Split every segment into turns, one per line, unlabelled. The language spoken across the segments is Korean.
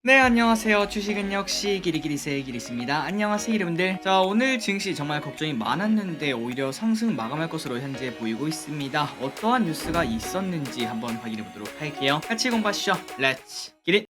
네, 안녕하세요. 주식은 역시 기리기리세 기리스입니다. 안녕하세요 여러분들. 자, 오늘 증시 정말 걱정이 많았는데 오히려 상승 마감할 것으로 현재 보이고 있습니다. 어떠한 뉴스가 있었는지 한번 확인해 보도록 할게요. 같이 공부하시죠. 렛츠 기릿.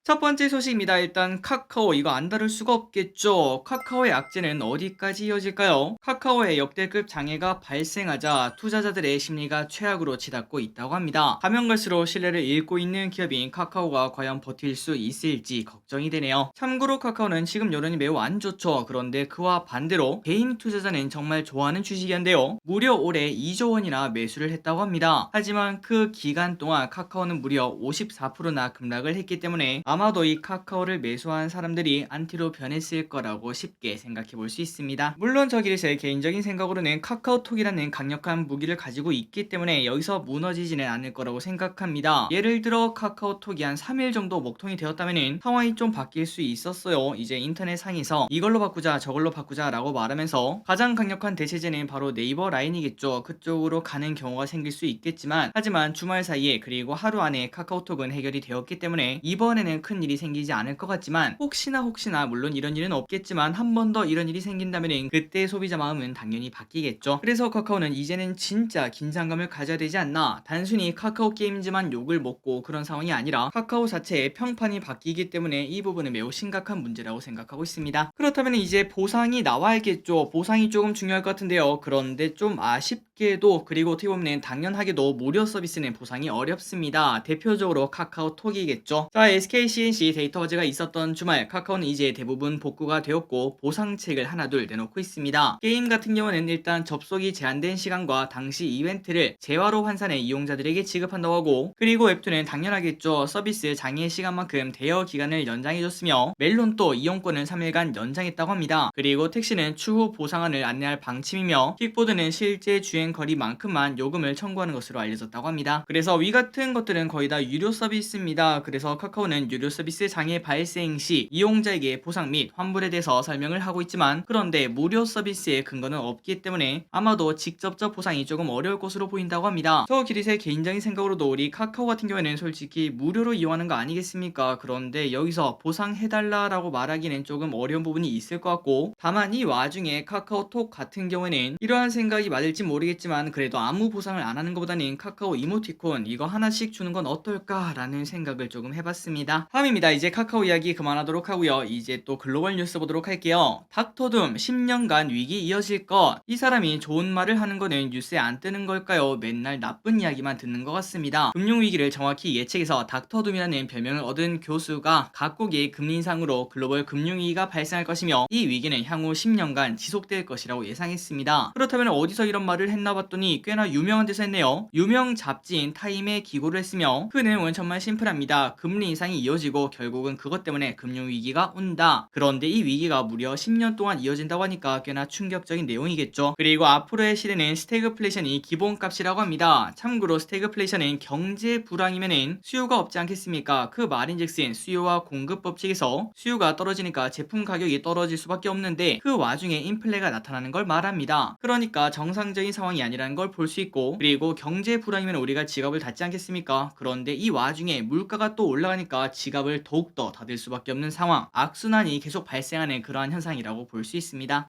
첫 번째 소식입니다. 일단 카카오 이거 안 다룰 수가 없겠죠. 카카오의 악재는 어디까지 이어질까요? 카카오의 역대급 장애가 발생하자 투자자들의 심리가 최악으로 치닫고 있다고 합니다. 가면 갈수록 신뢰를 잃고 있는 기업인 카카오가 과연 버틸 수 있을지 걱정이 되네요. 참고로 카카오는 지금 여론이 매우 안 좋죠. 그런데 그와 반대로 개인 투자자는 정말 좋아하는 주식이었는데요. 무려 올해 2조 원이나 매수를 했다고 합니다. 하지만 그 기간 동안 카카오는 무려 54%나 급락을 했기 때문에 아마도 이 카카오를 매수한 사람들이 안티로 변했을 거라고 쉽게 생각해 볼 수 있습니다. 물론 저기 제 개인적인 생각으로는 카카오톡이라는 강력한 무기를 가지고 있기 때문에 여기서 무너지지는 않을 거라고 생각합니다. 예를 들어 카카오톡이 한 3일 정도 먹통이 되었다면 상황이 좀 바뀔 수 있었어요. 이제 인터넷 상에서 이걸로 바꾸자 저걸로 바꾸자 라고 말하면서 가장 강력한 대체제는 바로 네이버 라인이겠죠. 그쪽으로 가는 경우가 생길 수 있겠지만 하지만 주말 사이에 그리고 하루 안에 카카오톡은 해결이 되었기 때문에 이번에는 큰 일이 생기지 않을 것 같지만 혹시나 물론 이런 일은 없겠지만 한 번 더 이런 일이 생긴다면 그때 소비자 마음은 당연히 바뀌겠죠. 그래서 카카오는 이제는 진짜 긴장감을 가져야 되지 않나. 단순히 카카오 게임즈만 욕을 먹고 그런 상황이 아니라 카카오 자체의 평판이 바뀌기 때문에 이 부분은 매우 심각한 문제라고 생각하고 있습니다. 그렇다면 이제 보상이 나와야겠죠. 보상이 조금 중요할 것 같은데요. 그런데 좀 아쉽게도 그리고 어떻게 보면 당연하게도 무료 서비스는 보상이 어렵습니다. 대표적으로 카카오톡이겠죠. 자, SKCNC 데이터 화제가 있었던 주말 카카오는 이제 대부분 복구가 되었고 보상책을 하나둘 내놓고 있습니다. 게임 같은 경우는 일단 접속이 제한된 시간과 당시 이벤트를 재화로 환산해 이용자들에게 지급한다고 하고, 그리고 웹툰은 당연하겠죠. 서비스 장애 시간만큼 대여 기간을 연장해줬으며 멜론도 이용권을 3일간 연장했다고 합니다. 그리고 택시는 추후 보상안을 안내할 방침이며 킥보드는 실제 주행 거리만큼만 요금을 청구하는 것으로 알려졌다고 합니다. 그래서 위 같은 것들은 거의 다 유료 서비스입니다. 그래서 카카오는 유료 서비스 장애 발생 시 이용자에게 보상 및 환불에 대해서 설명을 하고 있지만, 그런데 무료 서비스의 근거는 없기 때문에 아마도 직접적 보상이 조금 어려울 것으로 보인다고 합니다. 저 기릿의 개인적인 생각으로도 우리 카카오 같은 경우에는 솔직히 무료로 이용하는 거 아니겠습니까? 그런데 여기서 보상해달라라고 말하기는 조금 어려운 부분이 있을 것 같고, 다만 이 와중에 카카오톡 같은 경우에는 이러한 생각이 맞을지 모르겠지만 그래도 아무 보상을 안 하는 것보다는 카카오 이모티콘 이거 하나씩 주는 건 어떨까라는 생각을 조금 해봤습니다. 다음입니다. 이제 카카오 이야기 그만하도록 하고요. 이제 또 글로벌 뉴스 보도록 할게요. 닥터둠 10년간 위기 이어질 것. 이 사람이 좋은 말을 하는 거는 뉴스에 안 뜨는 걸까요? 맨날 나쁜 이야기만 듣는 것 같습니다. 금융위기를 정확히 예측해서 닥터둠이라는 별명을 얻은 교수가 각국의 금리 인상으로 글로벌 금융위기가 발생할 것이며 이 위기는 향후 10년간 지속될 것이라고 예상했습니다. 그렇다면 어디서 이런 말을 했나 봤더니 꽤나 유명한 데서 했네요. 유명 잡지인 타임에 기고를 했으며 그 내용은 정말 심플합니다. 금리 인상이 이어지고 결국은 그것 때문에 금융위기가 온다. 그런데 이 위기가 무려 10년 동안 이어진다고 하니까 꽤나 충격적인 내용이겠죠. 그리고 앞으로의 시대는 스태그플레이션이 기본값이라고 합니다. 참고로 스태그플레이션은 경제 불황이면은 수요가 없지 않겠습니까? 그 말인즉슨 수요와 공급 법칙에서 수요가 떨어지니까 제품 가격이 떨어질 수밖에 없는데 그 와중에 인플레가 나타나는 걸 말합니다. 그러니까 정상적인 상황이 아니라는 걸 볼 수 있고, 그리고 경제 불황이면 우리가 지갑을 닫지 않겠습니까? 그런데 이 와중에 물가가 또 올라가니까 지갑을 더욱더 닫을 수밖에 없는 상황, 악순환이 계속 발생하는 그러한 현상이라고 볼 수 있습니다.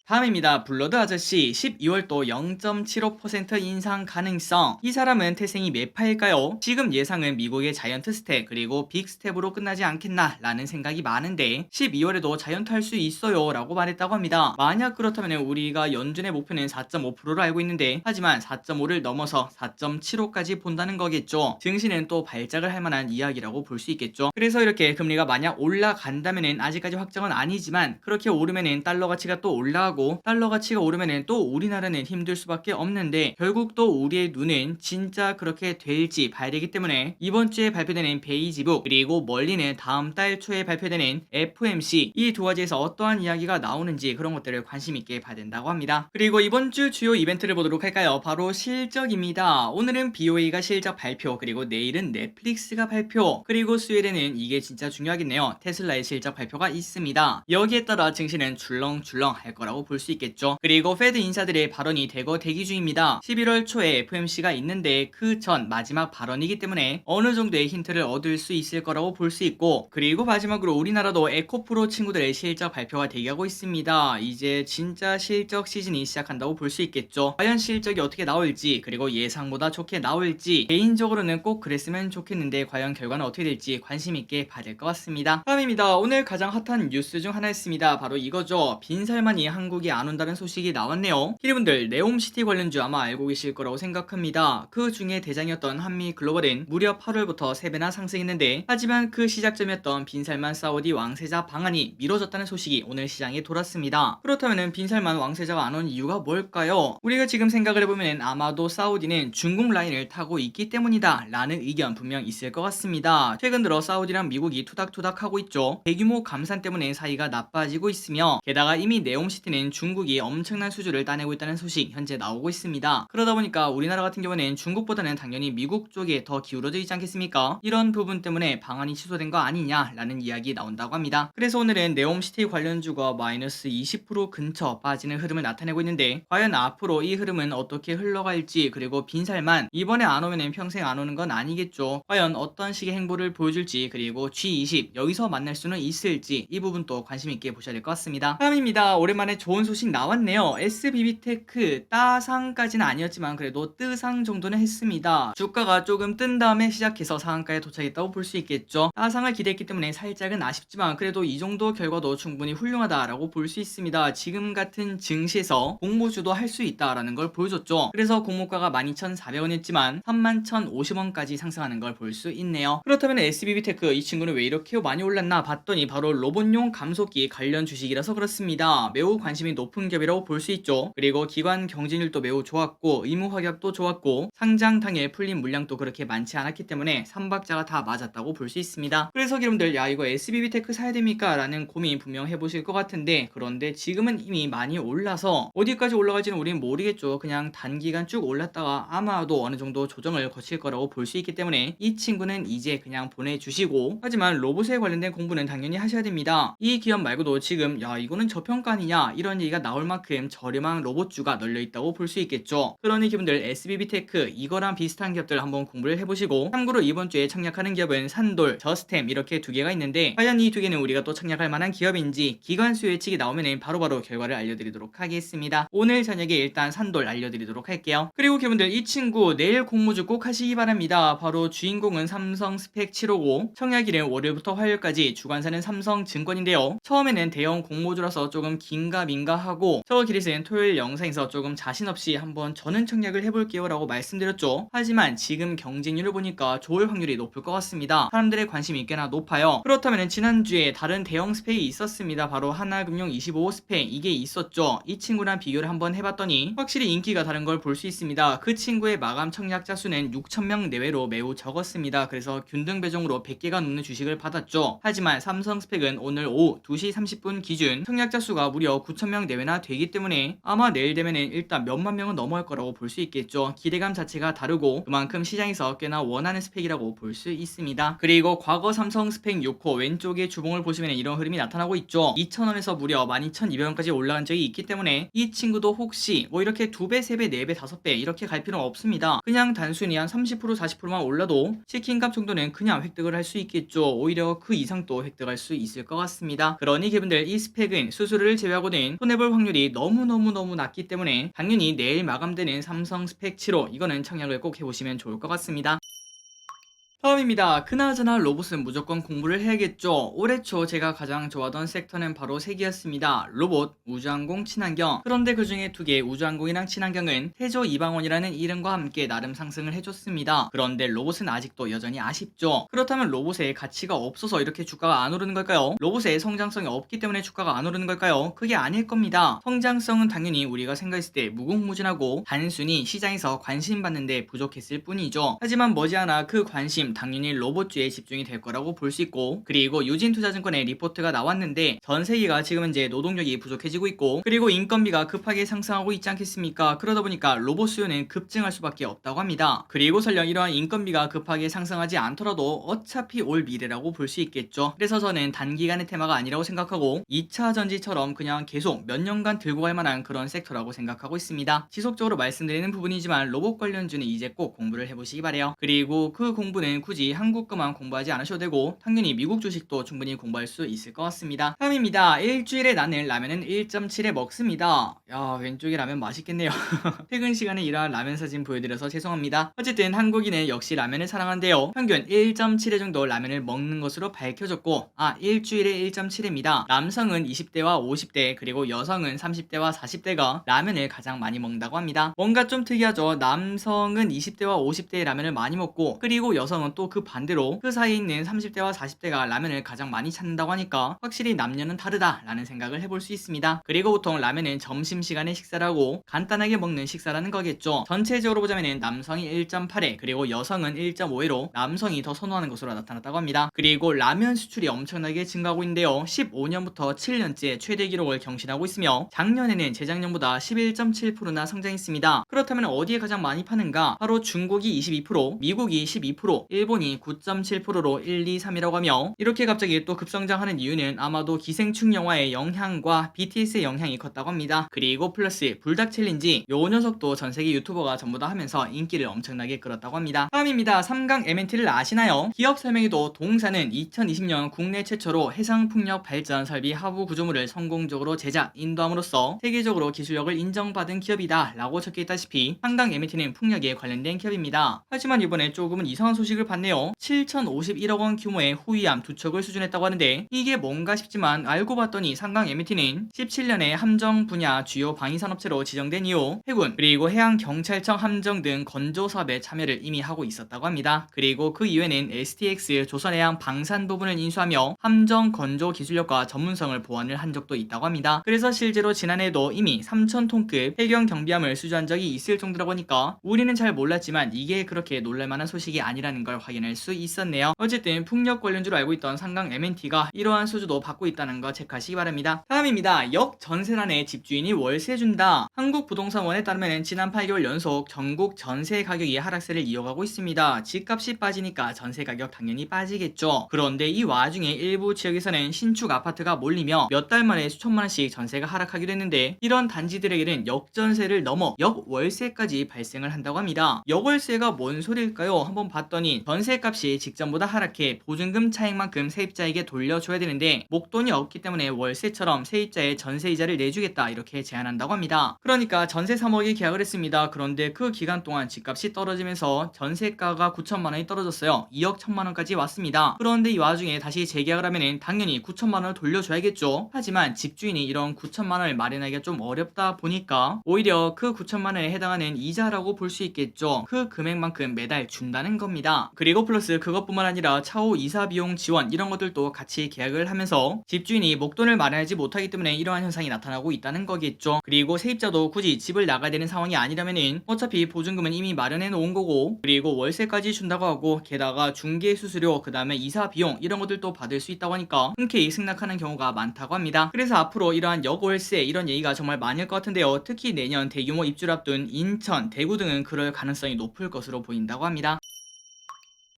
다음입니다. 블러드 아저씨 12월도 0.75% 인상 가능성. 이 사람은 태생이 매파일까요? 지금 예상은 미국의 자이언트 스텝 그리고 빅 스텝으로 끝나지 않겠나 라는 생각이 많은데 12월에도 자이언트 할 수 있어요 라고 말했다고 합니다. 만약 그렇다면 우리가 연준의 목표는 4.5%로 알고 있는데 하지만 4.5를 넘어서 4.75까지 본다는 거겠죠. 증시는 또 발작을 할 만한 이야기라고 볼 수 있겠죠. 그래서 이렇게 금리가 만약 올라간다면 아직까지 확정은 아니지만 그렇게 오르면 달러 가치가 또 올라가고, 달러 가치가 오르면 또 우리나라는 힘들 수밖에 없는데 결국 또 우리의 눈은 진짜 그렇게 될지 봐야 되기 때문에 이번 주에 발표되는 베이지북 그리고 멀리는 다음 달 초에 발표되는 FOMC 이 두 가지에서 어떠한 이야기가 나오는지 그런 것들을 관심 있게 봐야 된다고 합니다. 그리고 이번 주 주요 이벤트를 보도록 할까요? 바로 실적입니다. 오늘은 BOA가 실적 발표, 그리고 내일은 넷플릭스가 발표, 그리고 수요일에는 이게 진짜 중요하겠네요. 테슬라의 실적 발표가 있습니다. 여기에 따라 증시는 줄렁줄렁 할 거라고 볼 수 있겠죠. 그리고 페드 인사들의 발언이 대거 대기 중입니다. 11월 초에 FOMC가 있는데 그 전 마지막 발언이기 때문에 어느 정도의 힌트를 얻을 수 있을 거라고 볼 수 있고, 그리고 마지막으로 우리나라도 에코프로 친구들의 실적 발표가 대기하고 있습니다. 이제 진짜 실적 시즌이 시작한다고 볼 수 있겠죠. 과연 실적이 어떻게 나올지, 그리고 예상보다 좋게 나올지, 개인적으로는 꼭 그랬으면 좋겠는데 과연 결과는 어떻게 될지 관심 있게 봐야 될 것 같습니다. 다음입니다. 오늘 가장 핫한 뉴스 중 하나였습니다. 바로 이거죠. 빈살만이 한국에 안 온다는 소식이 나왔네요. 키리분들, 네옴시티 관련주 아마 알고 계실 거라고 생각합니다. 그 중에 대장이었던 한미글로벌은 무려 8월부터 3배나 상승했는데, 하지만 그 시작점이었던 빈살만 사우디 왕세자 방한이 미뤄졌다는 소식이 오늘 시장에 돌았습니다. 그렇다면 빈살만 왕세자가 안 온 이유가 뭘까요? 우리가 지금 생각을 해보면 아마도 사우디는 중국 라인을 타고 있기 때문이다 라는 의견 분명 있을 것 같습니다. 최근 들어 사우디랑 미국이 투닥투닥 하고 있죠. 대규모 감산 때문에 사이가 나빠지고 있으며, 게다가 이미 네옴시티는 중국이 엄청난 수주를 따내고 있다는 소식 현재 나오고 있습니다. 그러다 보니까 우리나라 같은 경우는 중국보다는 당연히 미국 쪽에 더 기울어져 있지 않겠습니까? 이런 부분 때문에 방한이 취소된 거 아니냐라는 이야기 나온다고 합니다. 그래서 오늘은 네옴시티 관련주가 마이너스 20% 근처 빠지는 흐름을 나타내고 있는데, 과연 앞으로 이 흐름은 어떻게 흘러갈지, 그리고 빈살만 이번에 안 오면 평생 안 오는 건 아니겠죠. 과연 어떤 식의 행보를 보여줄지, 그리고 G20 여기서 만날 수는 있을지, 이 부분도 관심 있게 보셔야 될 것 같습니다. 다음입니다. 오랜만에 좋은 소식 나왔네요. SBB테크 따상까지는 아니었지만 그래도 뜨상 정도는 했습니다. 주가가 조금 뜬 다음에 시작해서 상한가에 도착했다고 볼 수 있겠죠. 따상을 기대했기 때문에 살짝은 아쉽지만 그래도 이 정도 결과도 충분히 훌륭하다라고 볼 수 있습니다. 지금 같은 증시에서 공모주도 할 수 있다라는 걸 보여줬죠. 그래서 공모가가 12,400원이었지만 31,050원까지 상승하는 걸 볼 수 있네요. 그렇다면 SBB테크 이 친구는 왜 이렇게 많이 올랐나 봤더니 바로 로봇용 감속기 관련 주식이라서 그렇습니다. 매우 관심이 높은 기업이라고 볼 수 있죠. 그리고 기관 경쟁률도 매우 좋았고 의무 확약도 좋았고 상장 당일 풀린 물량도 그렇게 많지 않았기 때문에 3박자가 다 맞았다고 볼 수 있습니다. 그래서 여러분들, 야 이거 SBB테크 사야 됩니까? 라는 고민 분명 해보실 것 같은데, 그런데 지금은 이미 많이 올라서 어디까지 올라갈지는 우리는 모르겠죠. 그냥 단기간 쭉 올랐다가 아마도 어느 정도 조정을 거칠 거라고 볼 수 있기 때문에 이 친구는 이제 그냥 보내주시고, 하지만 로봇에 관련된 공부는 당연히 하셔야 됩니다. 이 기업 말고도 지금 야 이거는 저평가 아니냐 이런 얘기가 나올 만큼 저렴한 로봇주가 널려있다고 볼 수 있겠죠. 그러니 기분들 SBB테크 이거랑 비슷한 기업들 한번 공부를 해보시고, 참고로 이번 주에 청약하는 기업은 산돌, 저스템 이렇게 두 개가 있는데, 과연 이 두 개는 우리가 또 청약할 만한 기업인지 기관수 예측이 나오면 바로바로 결과를 알려드리도록 하겠습니다. 오늘 저녁에 일단 산돌 알려드리도록 할게요. 그리고 기분들, 이 친구 내일 공모주 꼭 하시기 바랍니다. 바로 주인공은 삼성 스펙 7호고 청약일은 월요일부터 화요일까지, 주관사는 삼성증권인데요. 처음에는 대형 공모주라서 조금 긴가민가 하고, 저 기리스는 토요일 영상에서 조금 자신없이 한번 저는 청약을 해볼게요 라고 말씀드렸죠. 하지만 지금 경쟁률을 보니까 좋을 확률이 높을 것 같습니다. 사람들의 관심이 꽤나 높아요. 그렇다면 지난주에 다른 대형 스펙이 있었습니다. 바로 하나금융 25 스펙 이게 있었죠. 이 친구랑 비교를 한번 해봤더니 확실히 인기가 다른 걸 볼 수 있습니다. 그 친구의 마감 청약자 수는 6,000명 내외로 매우 적었습니다. 그래서 균등 배정으로 100개가 넘는 주식을 받았죠. 하지만 삼성 스펙은 오늘 오후 2시 30분 기준 청약자 수가 무려 9,000명 내외나 되기 때문에 아마 내일 되면은 일단 몇만 명은 넘어갈 거라고 볼 수 있겠죠. 기대감 자체가 다르고 그만큼 시장에서 꽤나 원하는 스펙이라고 볼 수 있습니다. 그리고 과거 삼성 스펙 6호 왼쪽에 주봉을 보시면 이런 흐름이 나타나고 있죠. 2,000원에서 무려 12,200원까지 올라간 적이 있기 때문에 이 친구도 혹시 뭐 이렇게 2배, 3배, 4배, 5배 이렇게 갈 필요는 없습니다. 그냥 단순히 한 30%, 40%만 올라도 치킨값 정도는 그냥 획득을 할 수 있겠죠. 오히려 그 이상도 획득할 수 있을 것 같습니다. 그러니 기분들, 이 스펙은 수수료를 제외하고는 손해볼 확률이 너무너무 낮기 때문에 당연히 내일 마감되는 삼성 스펙 7호 이거는 청약을 꼭 해보시면 좋을 것 같습니다. 다음입니다. 그나저나 로봇은 무조건 공부를 해야겠죠. 올해 초 제가 가장 좋아하던 섹터는 바로 3개였습니다. 로봇, 우주항공, 친환경. 그런데 그 중에 2개, 우주항공이랑 친환경은 태조 이방원이라는 이름과 함께 나름 상승을 해줬습니다. 그런데 로봇은 아직도 여전히 아쉽죠. 그렇다면 로봇의 가치가 없어서 이렇게 주가가 안 오르는 걸까요? 로봇의 성장성이 없기 때문에 주가가 안 오르는 걸까요? 그게 아닐 겁니다. 성장성은 당연히 우리가 생각했을 때 무궁무진하고 단순히 시장에서 관심 받는데 부족했을 뿐이죠. 하지만 머지않아 그 관심 관심 당연히 로봇주에 집중이 될 거라고 볼 수 있고, 그리고 유진투자증권의 리포트가 나왔는데 전 세계가 지금 이제 노동력이 부족해지고 있고, 그리고 인건비가 급하게 상승하고 있지 않겠습니까? 그러다 보니까 로봇 수요는 급증할 수밖에 없다고 합니다. 그리고 설령 이러한 인건비가 급하게 상승하지 않더라도 어차피 올 미래라고 볼 수 있겠죠. 그래서 저는 단기간의 테마가 아니라고 생각하고 2차 전지처럼 그냥 계속 몇 년간 들고 갈 만한 그런 섹터라고 생각하고 있습니다. 지속적으로 말씀드리는 부분이지만 로봇 관련주는 이제 꼭 공부를 해보시기 바래요. 그리고 그 공부는 굳이 한국 것만 공부하지 않으셔도 되고 당연히 미국 주식도 충분히 공부할 수 있을 것 같습니다. 다음입니다. 일주일에 나는 라면은 1.7에 먹습니다. 야, 왼쪽에 라면 맛있겠네요. 퇴근 시간에 이러한 라면 사진 보여드려서 죄송합니다. 어쨌든 한국인은 역시 라면을 사랑한대요. 평균 1.7회 정도 라면을 먹는 것으로 밝혀졌고, 일주일에 1.7회입니다. 남성은 20대와 50대 그리고 여성은 30대와 40대가 라면을 가장 많이 먹는다고 합니다. 뭔가 좀 특이하죠. 남성은 20대와 50대의 라면을 많이 먹고, 그리고 여성은 또 그 반대로 그 사이에 있는 30대와 40대가 라면을 가장 많이 찾는다고 하니까 확실히 남녀는 다르다라는 생각을 해볼 수 있습니다. 그리고 보통 라면은 점심시간에 식사라고 간단하게 먹는 식사라는 거겠죠. 전체적으로 보자면 남성이 1.8회 그리고 여성은 1.5회로 남성이 더 선호하는 것으로 나타났다고 합니다. 그리고 라면 수출이 엄청나게 증가하고 있는데요. 15년부터 7년째 최대 기록을 경신하고 있으며 작년에는 재작년보다 11.7%나 성장했습니다. 그렇다면 어디에 가장 많이 파는가? 바로 중국이 22%, 미국이 12%, 일본이 9.7%로 1, 2, 3이라고 하며, 이렇게 갑자기 또 급성장하는 이유는 아마도 기생충 영화의 영향과 BTS의 영향이 컸다고 합니다. 그리고 플러스 불닭 챌린지, 요 녀석도 전세계 유튜버가 전부 다 하면서 인기를 엄청나게 끌었다고 합니다. 다음입니다. 3강 MNT를 아시나요? 기업 설명에도 동사는 2020년 국내 최초로 해상풍력 발전 설비 하부 구조물을 성공적으로 제작, 인도함으로써 세계적으로 기술력을 인정받은 기업이다 라고 적혀있다시피 3강 MNT는 풍력에 관련된 기업입니다. 하지만 이번에 조금은 이상한 소식을 봤네요. 7,051억원 규모의 후위함 2척을 수준했다고 하는데 이게 뭔가 싶지만 알고 봤더니 3강 MNT는 17년에 함정 분야 주요 방위산업체로 지정된 이후 해군 그리고 해양경찰청 함정 등 건조 사업에 참여를 이미 하고 있었다고 합니다. 그리고 그 이후에는 STX 조선해양 방산 부분을 인수하며 함정 건조 기술력과 전문성을 보완을 한 적도 있다고 합니다. 그래서 실제로 지난해에도 이미 3,000톤급 해경 경비함을 수주한 적이 있을 정도라고 하니까 우리는 잘 몰랐지만 이게 그렇게 놀랄만한 소식이 아니라는 걸 확인할 수 있었네요. 어쨌든 풍력 관련주로 알고 있던 상강 MNT가 이러한 수주도 받고 있다는 거 체크하시기 바랍니다. 다음입니다. 역전세난에 집주인이 월세 준다. 한국부동산원에 따르면 지난 8개월 연속 전국 전세 가격이 하락세를 이어가고 있습니다. 집값이 빠지니까 전세 가격 당연히 빠지겠죠. 그런데 이 와중에 일부 지역에서는 신축 아파트가 몰리며 몇 달 만에 수천만 원씩 전세가 하락하기도 했는데, 이런 단지들에게는 역전세를 넘어 역월세까지 발생을 한다고 합니다. 역월세가 뭔 소리일까요? 한번 봤더니 전세값이 직전보다 하락해 보증금 차익만큼 세입자에게 돌려줘야 되는데 목돈이 없기 때문에 월세처럼 세입자의 전세이자를 내주겠다 이렇게 제안한다고 합니다. 그러니까 전세 3억에 계약을 했습니다. 그런데 그 기간 동안 집값이 떨어지면서 전세가가 9천만 원이 떨어졌어요. 2억 1천만 원까지 왔습니다. 그런데 이 와중에 다시 재계약을 하면은 당연히 9천만 원을 돌려줘야겠죠. 하지만 집주인이 이런 9천만 원을 마련하기가 좀 어렵다 보니까 오히려 그 9천만 원에 해당하는 이자라고 볼 수 있겠죠. 그 금액만큼 매달 준다는 겁니다. 그리고 플러스 그것뿐만 아니라 차후 이사 비용 지원 이런 것들도 같이 계약을 하면서 집주인이 목돈을 마련하지 못하기 때문에 이러한 현상이 나타나고 있다는 거겠죠. 그리고 세입자도 굳이 집을 나가야 되는 상황이 아니라면은 어차피 보증금은 이미 마련해 놓은 거고, 그리고 월세까지 준다고 하고 게다가 중개 수수료 그 다음에 이사 비용 이런 것들도 받을 수 있다고 하니까 흔쾌히 승낙하는 경우가 많다고 합니다. 그래서 앞으로 이러한 역월세 이런 얘기가 정말 많을 것 같은데요. 특히 내년 대규모 입주를 앞둔 인천, 대구 등은 그럴 가능성이 높을 것으로 보인다고 합니다.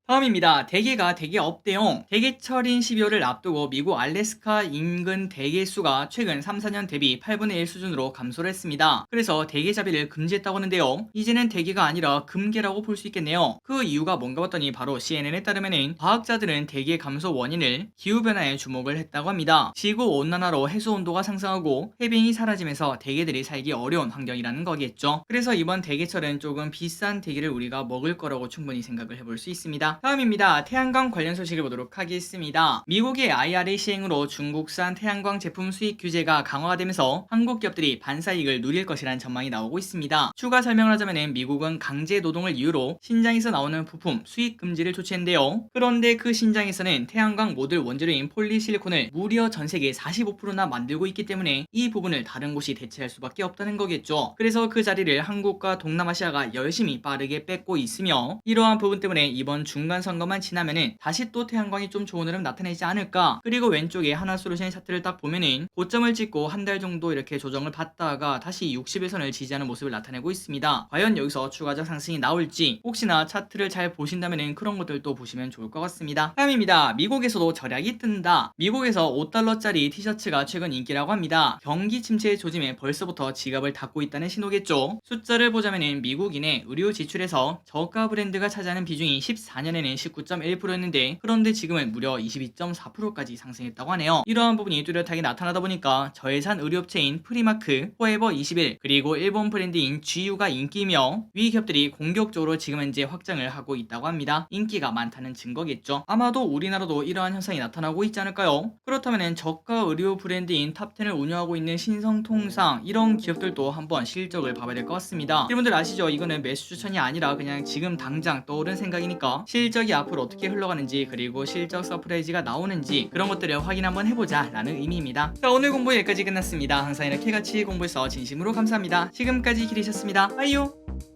다음입니다. 대게가 되게 없대요. 대게철인 12월을 앞두고 미국 알래스카 인근 대게 수가 최근 3, 4년 대비 8분의 1 수준으로 감소를 했습니다. 그래서 대게잡이를 금지했다고 하는데요. 이제는 대게가 아니라 금게라고 볼 수 있겠네요. 그 이유가 뭔가 봤더니 바로 CNN에 따르면 과학자들은 대게 감소 원인을 기후변화에 주목을 했다고 합니다. 지구온난화로 해수온도가 상승하고 해빙이 사라지면서 대게들이 살기 어려운 환경이라는 거겠죠. 그래서 이번 대게철은 조금 비싼 대게를 우리가 먹을 거라고 충분히 생각을 해볼 수 있습니다. 다음입니다. 태양광 관련 소식을 보도록 하겠습니다. 미국의 IRA 시행으로 중국산 태양광 제품 수입 규제가 강화가 되면서 한국 기업들이 반사이익을 누릴 것이라는 전망이 나오고 있습니다. 추가 설명을 하자면 미국은 강제 노동을 이유로 신장에서 나오는 부품 수입 금지를 조치했는데요. 그런데 그 신장에서는 태양광 모듈 원재료인 폴리실리콘을 무려 전 세계 45%나 만들고 있기 때문에 이 부분을 다른 곳이 대체할 수밖에 없다는 거겠죠. 그래서 그 자리를 한국과 동남아시아가 열심히 빠르게 뺏고 있으며, 이러한 부분 때문에 이번 중국 중간 선거만 지나면은 다시 또 태양광이 좀 좋은 흐름 나타내지 않을까. 그리고 왼쪽에 하나솔루션의 차트를 딱 보면은 고점을 찍고 한 달 정도 이렇게 조정을 받다가 다시 60일선을 지지하는 모습을 나타내고 있습니다. 과연 여기서 추가적 상승이 나올지 혹시나 차트를 잘 보신다면은 그런 것들도 보시면 좋을 것 같습니다. 다음입니다. 미국에서도 절약이 뜬다. 미국에서 5달러짜리 티셔츠가 최근 인기라고 합니다. 경기 침체의 조짐에 벌써부터 지갑을 닫고 있다는 신호겠죠. 숫자를 보자면은 미국인의 의류 지출에서 저가 브랜드가 차지하는 비중이 14년에는 19.1%였는데 그런데 지금은 무려 22.4%까지 상승했다고 하네요. 이러한 부분이 뚜렷하게 나타나다 보니까 저예산 의류업체인 프리마크, 포에버 21 그리고 일본 브랜드인 GU가 인기이며 위 기업들이 공격적으로 지금 현재 확장을 하고 있다고 합니다. 인기가 많다는 증거겠죠. 아마도 우리나라도 이러한 현상이 나타나고 있지 않을까요? 그렇다면 저가 의류 브랜드인 탑10을 운영하고 있는 신성통상 이런 기업들도 한번 실적을 봐봐야 될 것 같습니다. 여러분들 아시죠? 이거는 매수 추천이 아니라 그냥 지금 당장 떠오른 생각이니까 실적이 앞으로 어떻게 흘러가는지 그리고 실적 서프라이즈가 나오는지 그런 것들을 확인 한번 해보자 라는 의미입니다. 자, 오늘 공부 여기까지 끝났습니다. 항상 이렇게 같이 공부해서 진심으로 감사합니다. 지금까지 기리셨습니다. 빠이요.